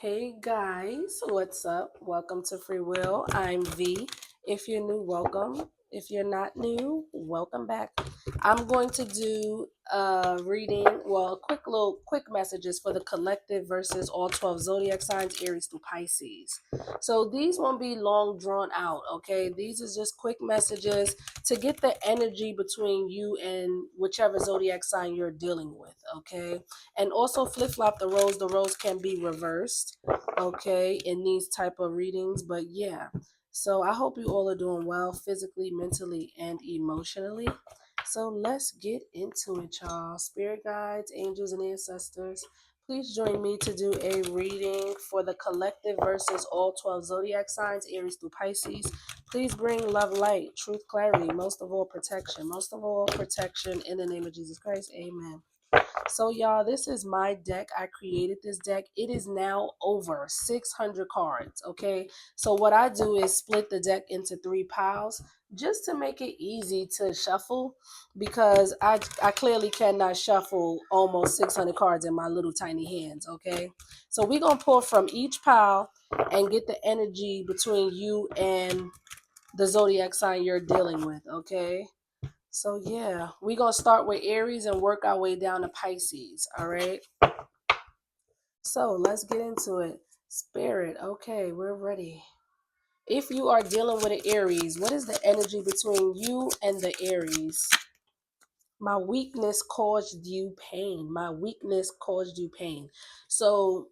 Hey guys, what's up? Welcome to Free Will. I'm V. If you're new, welcome. If you're not new, welcome back. I'm going to do a reading, quick messages for the collective versus all 12 zodiac signs, Aries through Pisces. So these won't be long drawn out, okay? These are just quick messages to get the energy between you and whichever zodiac sign you're dealing with, okay? And also flip flop the roles. The roles can be reversed, okay, in these type of readings. But yeah, so I hope you all are doing well physically, mentally, and emotionally. So let's get into it, y'all. Spirit guides, angels, and ancestors, please join me to do a reading for the collective versus all 12 zodiac signs, Aries through Pisces. Please bring love, light, truth, clarity, most of all protection. Most of all protection in the name of Jesus Christ. Amen. So, y'all, this is my deck. I created this deck. It is now over 600 cards, okay? So, what I do is split the deck into three piles just to make it easy to shuffle because I clearly cannot shuffle almost 600 cards in my little tiny hands, okay? So, we're going to pull from each pile and get the energy between you and the zodiac sign you're dealing with, okay? So yeah, we're gonna start with Aries and work our way down to Pisces. All right. So let's get into it. Spirit, okay, we're ready. If you are dealing with an Aries, what is the energy between you and the Aries? My weakness caused you pain. My weakness caused you pain. So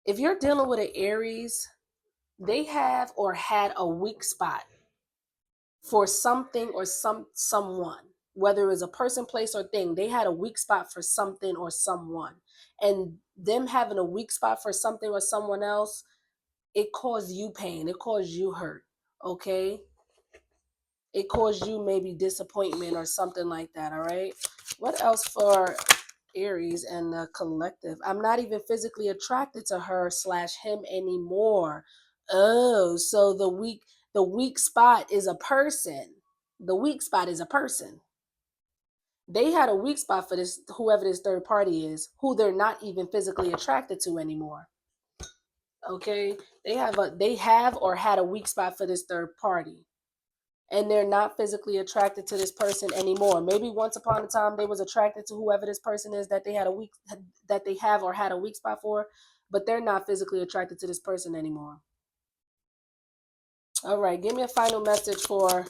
if you're dealing with an Aries, they have or had a weak spot for something or someone, whether it was a person, place, or thing. They had a weak spot for something or someone, and them having a weak spot for something or someone else, it caused you pain, it caused you hurt, okay? It caused you maybe disappointment or something like that. All right, what else for Aries and the collective? I'm not even physically attracted to her slash him anymore. Oh, so the weak spot is a person. The weak spot is a person. They had a weak spot for this, whoever this third party is, who they're not even physically attracted to anymore. Okay? They have or had a weak spot for this third party. And they're not physically attracted to this person anymore. Maybe once upon a time they was attracted to whoever this person is that they have or had a weak spot for, but they're not physically attracted to this person anymore. All right, give me a final message for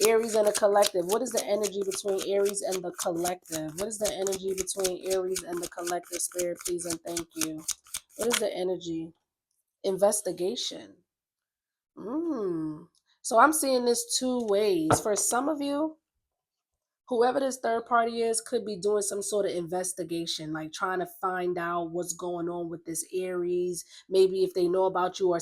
Aries and the collective. What is the energy between Aries and the collective? What is the energy between Aries and the collective, Spirit, please and thank you? What is the energy? Investigation. So I'm seeing this two ways. For some of you, whoever this third party is could be doing some sort of investigation, like trying to find out what's going on with this Aries. Maybe if they know about you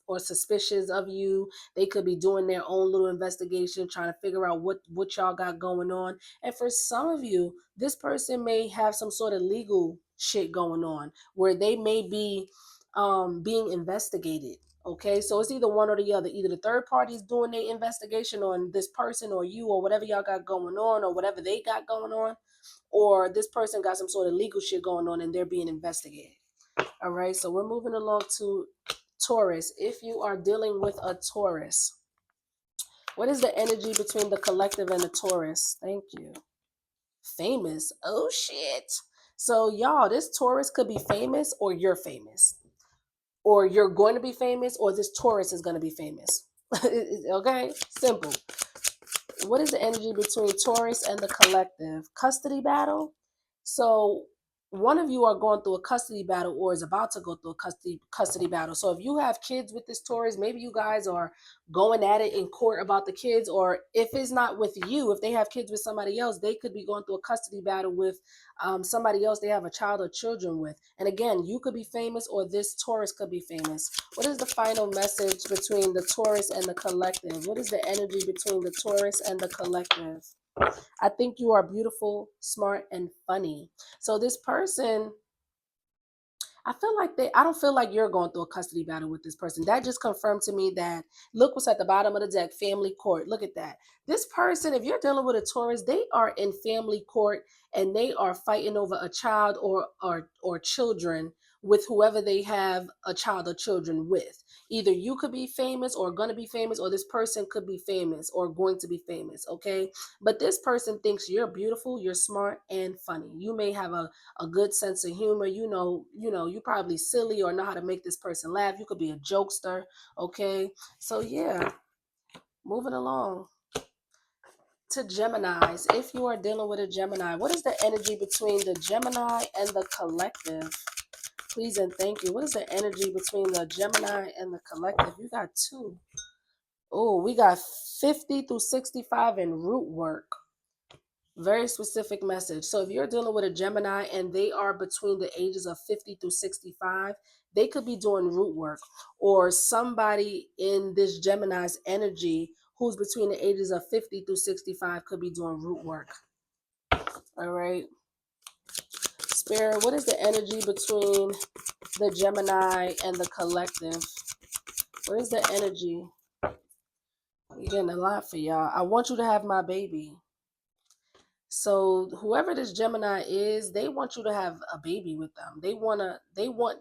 or suspicious of you, they could be doing their own little investigation, trying to figure out what y'all got going on. And for some of you, this person may have some sort of legal shit going on where they may be being investigated. Okay, so it's either one or the other. Either the third party is doing their investigation on this person or you or whatever y'all got going on or whatever they got going on, or this person got some sort of legal shit going on and they're being investigated. All right, so we're moving along to Taurus. If you are dealing with a Taurus, what is the energy between the collective and the Taurus? Thank you. Famous. Oh shit. So y'all, this Taurus could be famous or you're famous, or you're going to be famous, or this Taurus is going to be famous. Okay, simple. What is the energy between Taurus and the collective? Custody battle. So one of you are going through a custody battle or is about to go through a custody battle. So if you have kids with this Taurus, maybe you guys are going at it in court about the kids, or if it's not with you, if they have kids with somebody else, they could be going through a custody battle with somebody else they have a child or children with. And again, you could be famous or this Taurus could be famous. What is the final message between the Taurus and the collective? What is the energy between the Taurus and the collective? I think you are beautiful, smart, and funny. So this person, I don't feel like you're going through a custody battle with this person. That just confirmed to me that, look what's at the bottom of the deck, family court. Look at that. This person, if you're dealing with a Taurus, they are in family court and they are fighting over a child or children with whoever they have a child or children with. Either you could be famous or going to be famous, or this person could be famous or going to be famous, okay? But this person thinks you're beautiful, you're smart, and funny. You may have a good sense of humor. You probably silly or know how to make this person laugh. You could be a jokester, okay? So yeah, moving along to Geminis. If you are dealing with a Gemini, what is the energy between the Gemini and the collective? Please and thank you. What is the energy between the Gemini and the collective? You got two. Oh, we got 50 through 65 in root work. Very specific message. So if you're dealing with a Gemini and they are between the ages of 50 through 65, they could be doing root work. Or somebody in this Gemini's energy who's between the ages of 50 through 65 could be doing root work. All right. Spirit, what is the energy between the Gemini and the collective? What is the energy? You're getting a lot for y'all. I want you to have my baby. So whoever this Gemini is, they want you to have a baby with them.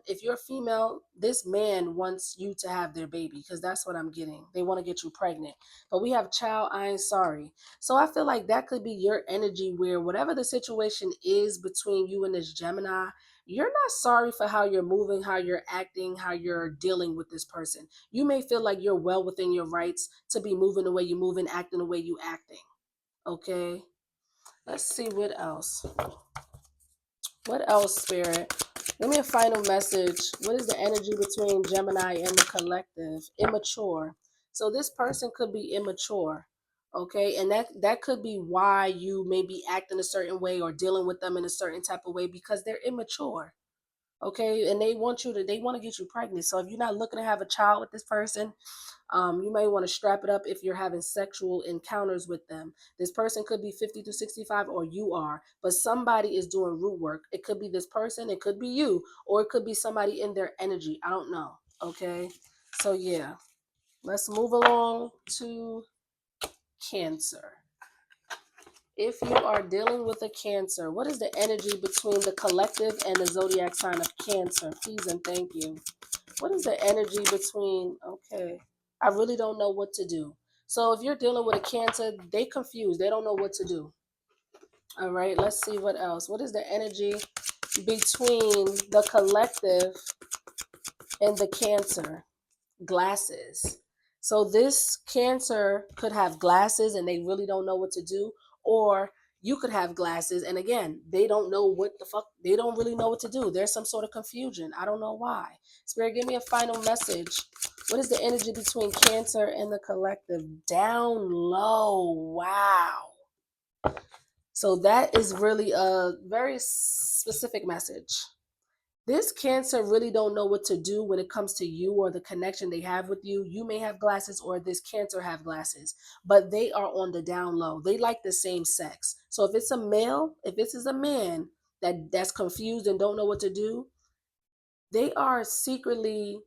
If you're female, this man wants you to have their baby, because that's what I'm getting. They want to get you pregnant. But we have child, I ain't sorry. So I feel like that could be your energy, where whatever the situation is between you and this Gemini, you're not sorry for how you're moving, how you're acting, how you're dealing with this person. You may feel like you're well within your rights to be moving the way you're moving, acting the way you acting. Okay? Let's see what else. What else, Spirit? Give me a final message. What is the energy between Gemini and the collective? Immature. So this person could be immature. Okay, and that could be why you may be acting a certain way or dealing with them in a certain type of way, because they're immature. Okay, and they want to get you pregnant. So if you're not looking to have a child with this person, you may want to strap it up if you're having sexual encounters with them. This person could be 50 to 65, or you are, but somebody is doing root work. It could be this person, it could be you, or it could be somebody in their energy. I don't know. Okay, so yeah, let's move along to Cancer. If you are dealing with a Cancer, what is the energy between the collective and the zodiac sign of Cancer? Please and thank you. What is the energy between, okay, I really don't know what to do. So if you're dealing with a Cancer, they confused. They don't know what to do. All right, let's see what else. What is the energy between the collective and the Cancer? Glasses. So this Cancer could have glasses and they really don't know what to do, or you could have glasses and again, they don't know what the fuck, they don't really know what to do. There's some sort of confusion. I don't know why. Spirit, give me a final message. What is the energy between Cancer and the collective? Down low. Wow. So that is really a very specific message. This Cancer really don't know what to do when it comes to you or the connection they have with you. You may have glasses or this Cancer have glasses, but they are on the down low. They like the same sex. So if it's a male, if this is a man that's confused and don't know what to do, they are secretly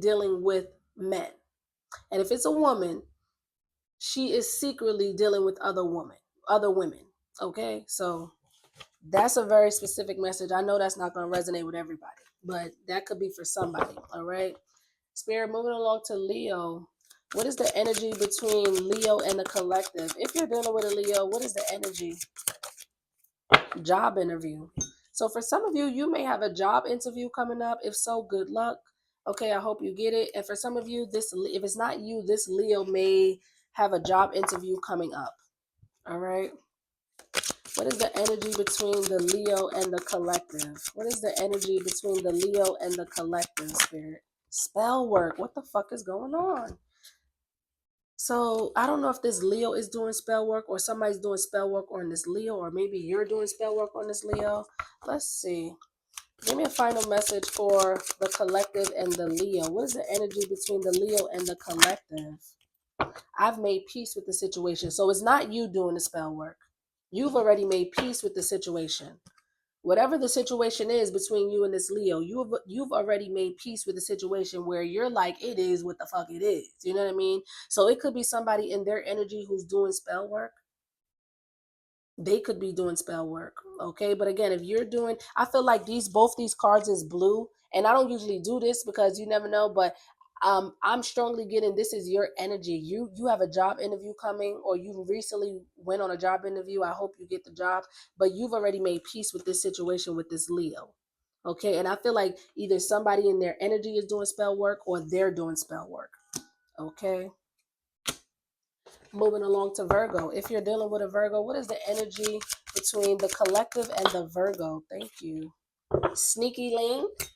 dealing with men. And if it's a woman, she is secretly dealing with other women. Okay? So that's a very specific message. I know that's not going to resonate with everybody, but that could be for somebody. All right. Spirit, moving along to Leo. What is the energy between Leo and the collective? If you're dealing with a Leo, what is the energy? Job interview. So for some of you, you may have a job interview coming up. If so, good luck. Okay, I hope you get it. And for some of you, if it's not you, this Leo may have a job interview coming up. All right. What is the energy between the Leo and the collective? What is the energy between the Leo and the collective, Spirit? Spell work. What the fuck is going on? So I don't know if this Leo is doing spell work or somebody's doing spell work on this Leo, or maybe you're doing spell work on this Leo. Let's see. Give me a final message for the collective and the Leo. What is the energy between the Leo and the collective? I've made peace with the situation. So it's not you doing the spell work. You've already made peace with the situation. Whatever the situation is between you and this Leo, you've already made peace with the situation where you're like, it is what the fuck it is. You know what I mean? So it could be somebody in their energy who's doing spell work. They could be doing spell work. Okay, but again, if you're doing, I feel like both these cards is blue, and I don't usually do this because you never know, but I'm strongly getting this is your energy. You have a job interview coming, or you recently went on a job interview. I hope you get the job, but you've already made peace with this situation with this Leo. Okay, and I feel like either somebody in their energy is doing spell work or they're doing spell work. Okay, moving along to Virgo. If you're dealing with a Virgo, what is the energy between the collective and the Virgo? Thank you. Sneaky link.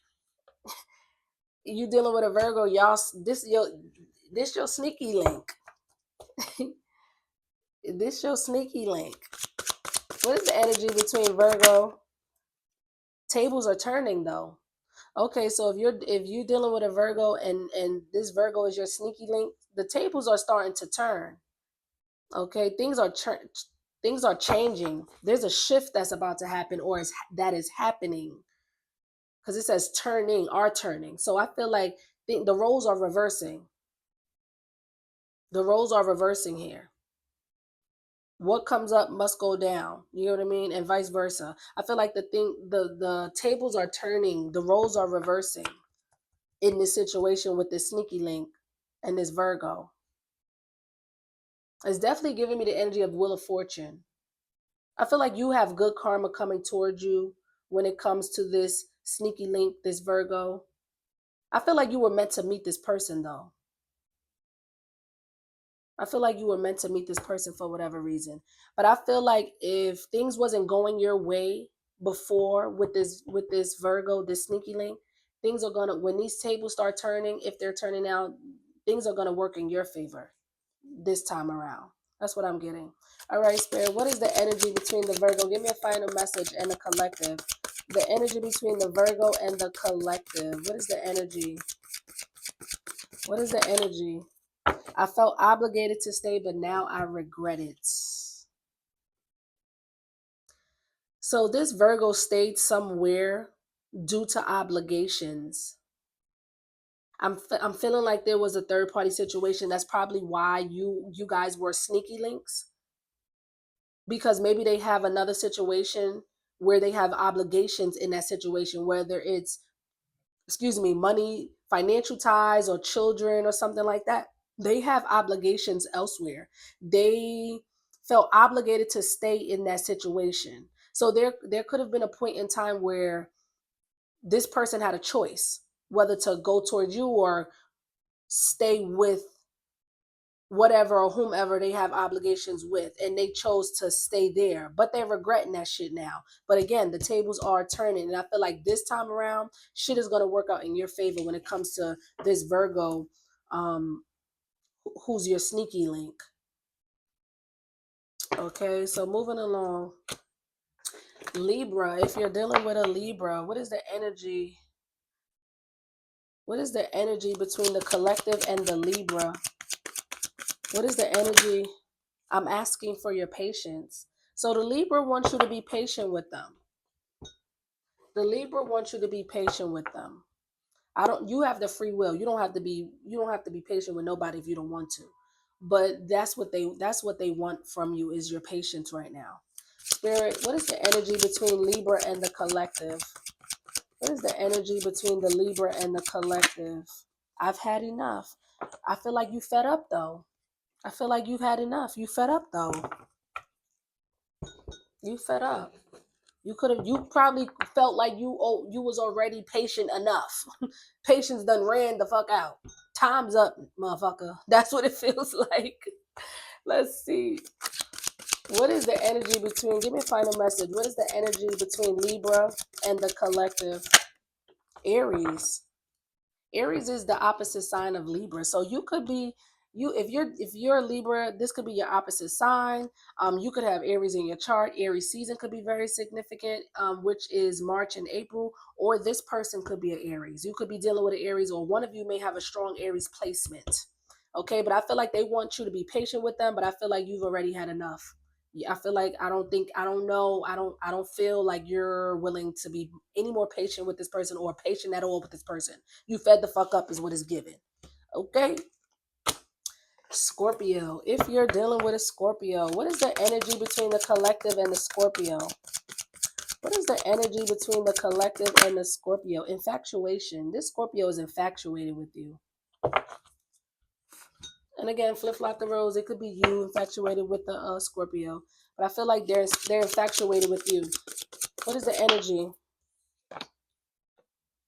You dealing with a Virgo, y'all. This your sneaky link. This your sneaky link. What is the energy between Virgo? Tables are turning though. Okay, so if you dealing with a Virgo and this Virgo is your sneaky link, the tables are starting to turn. Okay, things are changing. There's a shift that's about to happen, or that is happening, because it says are turning. So I feel like the roles are reversing. The roles are reversing here. What comes up must go down. You know what I mean, and vice versa. I feel like the tables are turning. The roles are reversing in this situation with this sneaky link and this Virgo. It's definitely giving me the energy of Wheel of Fortune. I feel like you have good karma coming towards you when it comes to this sneaky link, this Virgo. I feel like you were meant to meet this person though. I feel like you were meant to meet this person for whatever reason. But I feel like if things wasn't going your way before with this Virgo, this sneaky link, things are gonna when these tables start turning, if they're turning out, things are gonna work in your favor this time around. That's what I'm getting. All right, Spirit, what is the energy between the Virgo? Give me a final message and the collective. The energy between the Virgo and the collective. What is the energy? What is the energy? I felt obligated to stay, but now I regret it. So this Virgo stayed somewhere due to obligations. I'm feeling like there was a third party situation. That's probably why you guys were sneaky links, because maybe they have another situation where they have obligations in that situation, whether it's, excuse me, money, financial ties, or children or something like that. They have obligations elsewhere. They felt obligated to stay in that situation. So there could have been a point in time where this person had a choice whether to go towards you or stay with whatever or whomever they have obligations with, and they chose to stay there, but they're regretting that shit now. But again, the tables are turning, and I feel like this time around shit is going to work out in your favor when it comes to this Virgo, um who's your sneaky link. Okay, so moving along, Libra. If you're dealing with a Libra, what is the energy? What is the energy between the collective and the Libra? What is the energy? I'm asking for your patience. So the Libra wants you to be patient with them. The Libra wants you to be patient with them. I don't You have the free will. You don't have to be patient with nobody if you don't want to. But that's what they want from you is your patience right now. Spirit, what is the energy between Libra and the collective? What is the energy between the Libra and the collective? I've had enough. I feel like you fed up though. I feel like you've had enough. You fed up though. You fed up. You probably felt like you was already patient enough. Patience done ran the fuck out. Time's up, motherfucker. That's what it feels like. Let's see. What is the energy between, give me a final message. What is the energy between Libra and the collective? Aries. Aries is the opposite sign of Libra. So you could be if you're a Libra, this could be your opposite sign. You could have Aries in your chart. Aries season could be very significant, which is March and April, or this person could be an Aries. You could be dealing with an Aries, or one of you may have a strong Aries placement. Okay, but I feel like they want you to be patient with them, but I feel like you've already had enough. Yeah, I feel like I don't know, I don't feel like you're willing to be any more patient with this person or patient at all with this person. You fed the fuck up is what is given. Okay. Scorpio, if you're dealing with a Scorpio, what is the energy between the collective and the Scorpio? What is the energy between the collective and the Scorpio? Infatuation. This Scorpio is infatuated with you. And again, flip-flop the roles. It could be you infatuated with the Scorpio. But I feel like they're infatuated with you. What is the energy?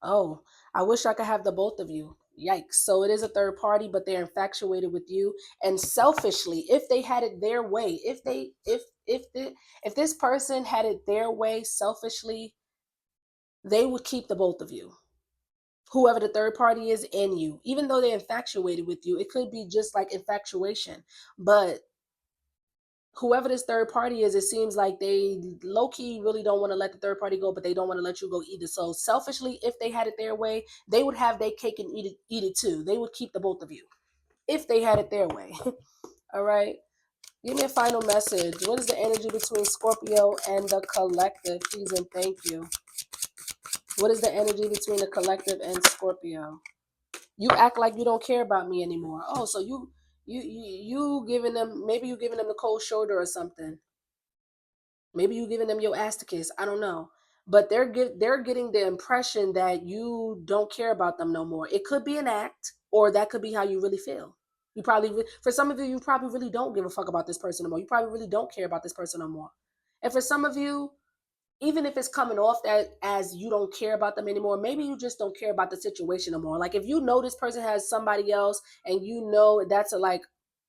Oh, I wish I could have the both of you. Yikes. So it is a third party, but they're infatuated with you. And selfishly, if they had it their way, if this person had it their way selfishly, they would keep the both of you. Whoever the third party is in you, even though they're infatuated with you, it could be just like infatuation. But whoever this third party is, it seems like they low-key really don't want to let the third party go, but they don't want to let you go either. So selfishly, if they had it their way, they would have their cake and eat it too. They would keep the both of you if they had it their way. All right. Give me a final message. What is the energy between Scorpio and the collective? Please and thank you. What is the energy between the collective and Scorpio? You act like you don't care about me anymore. Oh, so you giving them, maybe you giving them the cold shoulder or something. Maybe you giving them your ass to kiss. I don't know. But they're getting the impression that you don't care about them no more. It could be an act, or that could be how you really feel. You probably, for some of you, you probably really don't give a fuck about this person no more. You probably really don't care about this person no more. And for some of you, even if it's coming off that as you don't care about them anymore, maybe you just don't care about the situation no more. Like if you know this person has somebody else and you know that's a like,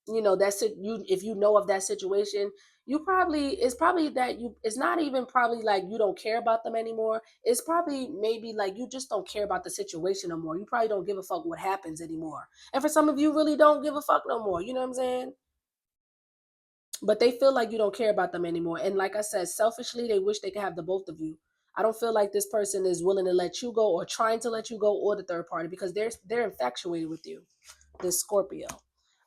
you know, that's it. You, if you know of that situation, you probably, it's probably that you, it's not even probably like you don't care about them anymore. It's probably maybe like you just don't care about the situation no more. You probably don't give a fuck what happens anymore. And for some of you, really don't give a fuck no more. You know what I'm saying? But they feel like you don't care about them anymore. And like I said, selfishly, they wish they could have the both of you. I don't feel like this person is willing to let you go or trying to let you go, or the third party, because they're infatuated with you, this Scorpio.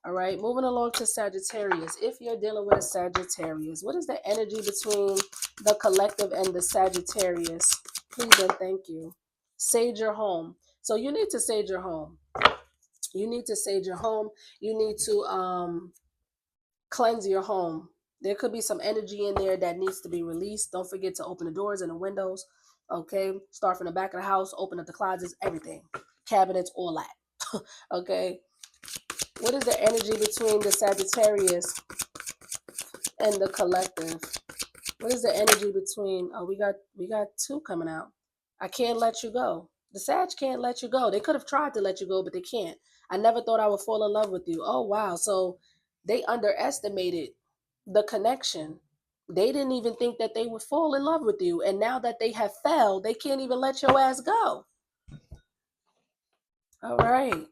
All right, moving along to Sagittarius. If you're dealing with a Sagittarius, what is the energy between the collective and the Sagittarius? Please and thank you. Sage your home. So you need to sage your home. You need to sage your home. You need to cleanse your home. There could be some energy in there that needs to be released. Don't forget to open the doors and the windows. Okay, start from the back of the house, open up the closets, everything, cabinets, all that. Okay, what is the energy between the Sagittarius and the collective? What is the energy between? Oh, we got two coming out. I can't let you go. The Sag can't let you go. They could have tried to let you go, but they can't. I never thought I would fall in love with you. Oh wow. So they underestimated the connection. They didn't even think that they would fall in love with you. And now that they have fell, they can't even let your ass go. All right.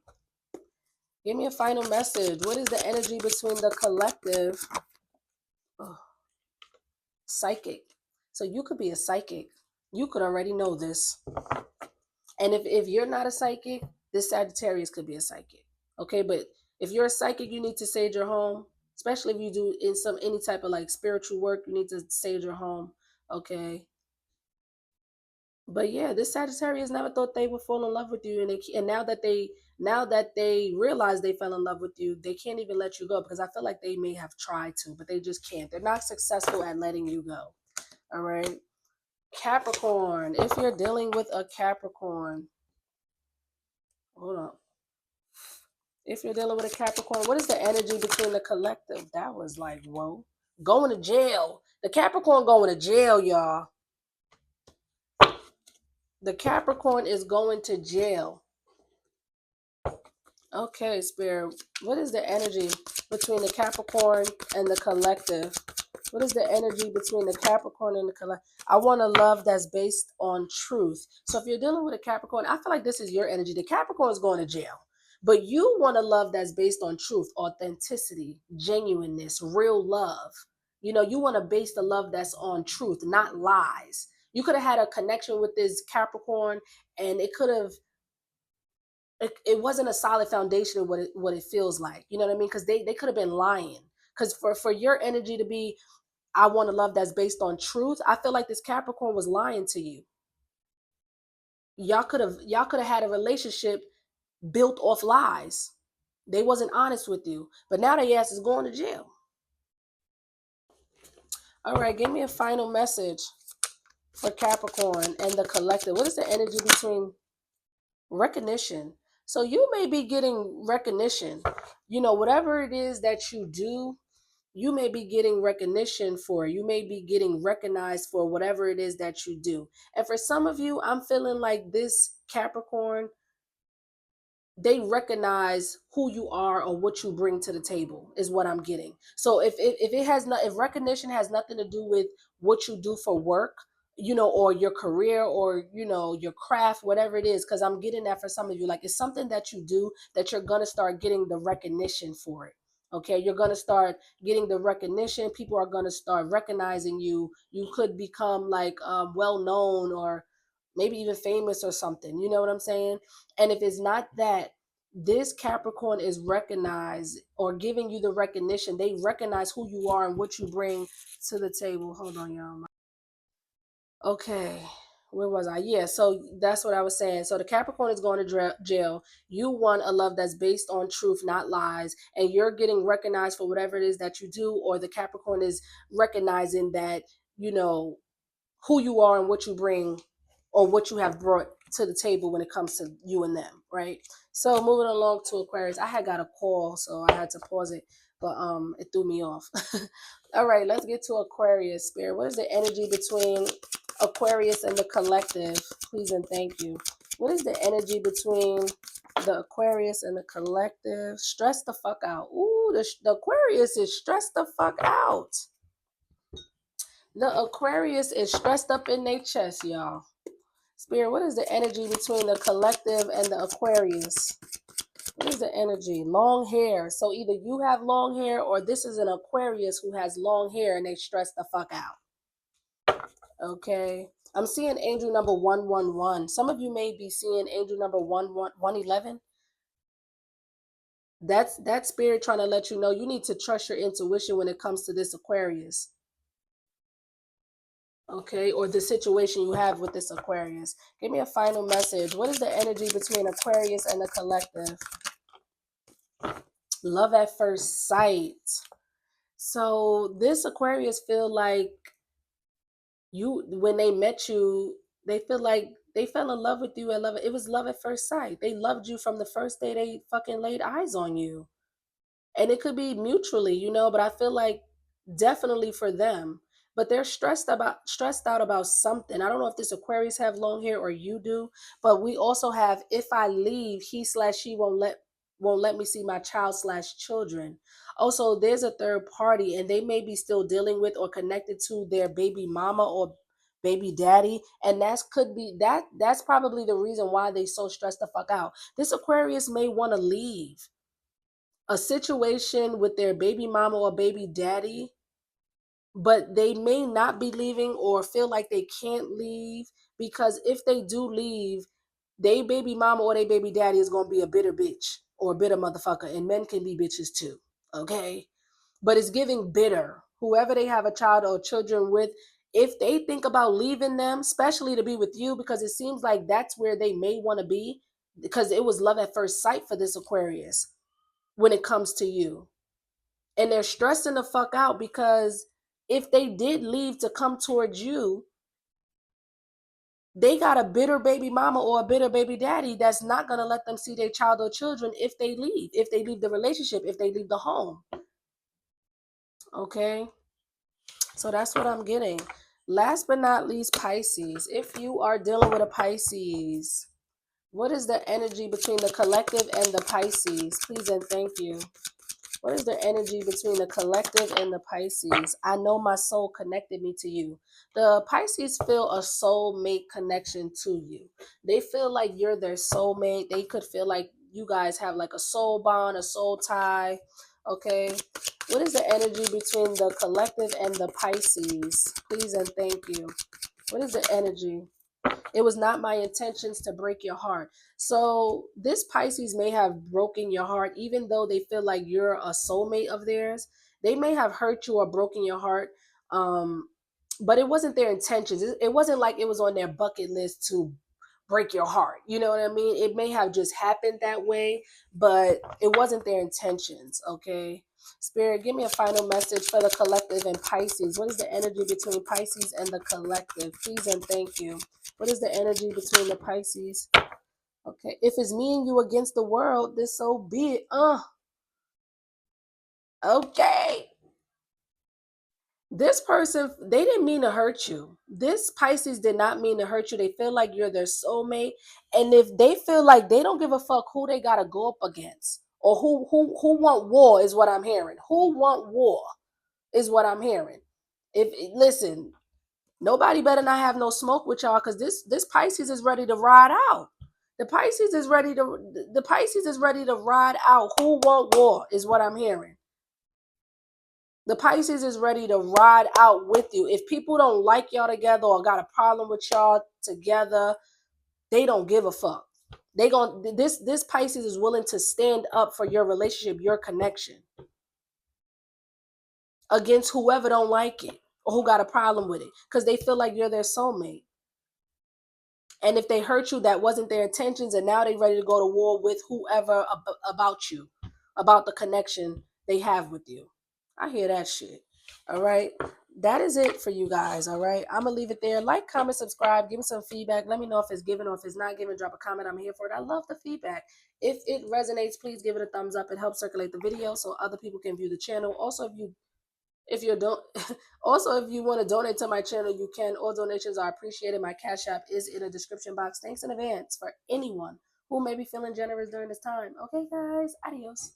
Give me a final message. What is the energy between the collective? Oh, psychic. So you could be a psychic. You could already know this. And if you're not a psychic, this Sagittarius could be a psychic. Okay, but if you're a psychic, you need to sage your home, especially if you do in some any type of like spiritual work, you need to sage your home. Okay. But yeah, this Sagittarius never thought they would fall in love with you, and and now that they realize they fell in love with you, they can't even let you go, because I feel like they may have tried to, but they just can't. They're not successful at letting you go. All right. Capricorn, if you're dealing with a Capricorn, hold on. If you're dealing with a Capricorn, what is the energy between the collective? That was like, whoa. Going to jail. The Capricorn going to jail, y'all. The Capricorn is going to jail. Okay, Spirit. What is the energy between the Capricorn and the collective? What is the energy between the Capricorn and the collective? I want a love that's based on truth. So if you're dealing with a Capricorn, I feel like this is your energy. The Capricorn is going to jail. But you want a love that's based on truth, authenticity, genuineness, real love. You know, you want to base the love that's on truth, not lies. You could have had a connection with this Capricorn, and it wasn't a solid foundation of what it feels like. You know what I mean? Because they could have been lying. Because for your energy to be, I want a love that's based on truth, I feel like this Capricorn was lying to you. Y'all could have had a relationship built off lies. They wasn't honest with you, but now their ass is going to jail. All right, give me a final message for Capricorn and the collective. What is the energy between recognition? So you may be getting recognition. You know, whatever it is that you do, you may be getting recognition for. You may be getting recognized for whatever it is that you do. And for some of you, I'm feeling like this Capricorn, they recognize who you are or what you bring to the table is what I'm getting. So if it has not, if recognition has nothing to do with what you do for work, you know, or your career, or you know, your craft, whatever it is, because I'm getting that for some of you, like it's something that you do that you're gonna start getting the recognition for it. Okay, you're gonna start getting the recognition. People are gonna start recognizing you. You could become like well known, or maybe even famous or something. You know what I'm saying? And if it's not that, this Capricorn is recognized or giving you the recognition. They recognize who you are and what you bring to the table. Hold on, y'all. Okay, where was I? Yeah, so that's what I was saying. So the Capricorn is going to jail. You want a love that's based on truth, not lies, and you're getting recognized for whatever it is that you do, or the Capricorn is recognizing that, you know, who you are and what you bring, or what you have brought to the table when it comes to you and them, right? So moving along to Aquarius, I had got a call, so I had to pause it, but it threw me off. All right, let's get to Aquarius, Spirit. What is the energy between Aquarius and the collective? Please and thank you. What is the energy between the Aquarius and the collective? Stress the fuck out. Ooh, the Aquarius is stressed the fuck out. The Aquarius is stressed up in their chest, y'all. Spirit, what is the energy between the collective and the Aquarius? What is the energy? Long hair. So either you have long hair, or this is an Aquarius who has long hair and they stress the fuck out. Okay. I'm seeing angel number 111. Some of you may be seeing angel number 111. That's that spirit trying to let you know you need to trust your intuition when it comes to this Aquarius. Okay, or the situation you have with this Aquarius. Give me a final message. What is the energy between Aquarius and the collective? Love at first sight. So this Aquarius feel like you, when they met you, they feel like they fell in love with you. And love, it was love at first sight. They loved you from the first day they fucking laid eyes on you. And it could be mutually, you know, but I feel like definitely for them, but they're stressed out about something. I don't know if this Aquarius have long hair or you do, but we also have, if I leave, he slash she won't let me see my child slash children. Also, there's a third party, and they may be still dealing with or connected to their baby mama or baby daddy, and that's probably the reason why they so stressed the fuck out. This Aquarius may want to leave a situation with their baby mama or baby daddy, but they may not be leaving or feel like they can't leave, because if they do leave, they baby mama or they baby daddy is going to be a bitter bitch or a bitter motherfucker, and men can be bitches too. Okay, but it's giving bitter. Whoever they have a child or children with, if they think about leaving them, especially to be with you, because it seems like that's where they may want to be, because it was love at first sight for this Aquarius when it comes to you. And they're stressing the fuck out because if they did leave to come towards you, they got a bitter baby mama or a bitter baby daddy that's not going to let them see their child or children if they leave the relationship, if they leave the home. Okay, so that's what I'm getting. Last but not least, Pisces. If you are dealing with a Pisces, what is the energy between the collective and the Pisces? Please and thank you. What is the energy between the collective and the Pisces? I know my soul connected me to you. The Pisces feel a soulmate connection to you. They feel like you're their soulmate. They could feel like you guys have like a soul bond, a soul tie. Okay. What is the energy between the collective and the Pisces? Please and thank you. What is the energy? It was not my intentions to break your heart. So this Pisces may have broken your heart, even though they feel like you're a soulmate of theirs. They may have hurt you or broken your heart, but it wasn't their intentions. It wasn't like it was on their bucket list to break your heart. You know what I mean? It may have just happened that way, but it wasn't their intentions, okay? Spirit, give me a final message for the collective and Pisces. What is the energy between Pisces and the collective? Please and thank you. What is the energy between the Pisces? Okay, if it's me and you against the world, this so be it. Okay. This person, they didn't mean to hurt you. This Pisces did not mean to hurt you. They feel like you're their soulmate. And if they feel like they don't give a fuck who they gotta go up against or who want war is what I'm hearing. Who want war is what I'm hearing. If listen, nobody better not have no smoke with y'all because this Pisces is ready to ride out. The Pisces is ready to ride out. Who want war is what I'm hearing. The Pisces is ready to ride out with you. If people don't like y'all together or got a problem with y'all together, they don't give a fuck. This Pisces is willing to stand up for your relationship, your connection against whoever don't like it or who got a problem with it because they feel like you're their soulmate. And if they hurt you, that wasn't their intentions, and now they're ready to go to war with whoever about you, about the connection they have with you. I hear that shit. All right. That is it for you guys. All right. I'm going to leave it there. Like, comment, subscribe. Give me some feedback. Let me know if it's given or if it's not given. Drop a comment. I'm here for it. I love the feedback. If it resonates, please give it a thumbs up. It helps circulate the video so other people can view the channel. Also, if you don't also if you want to donate to my channel, you can. All donations are appreciated. My cash app is in the description box. Thanks in advance for anyone who may be feeling generous during this time. Okay, guys. Adios.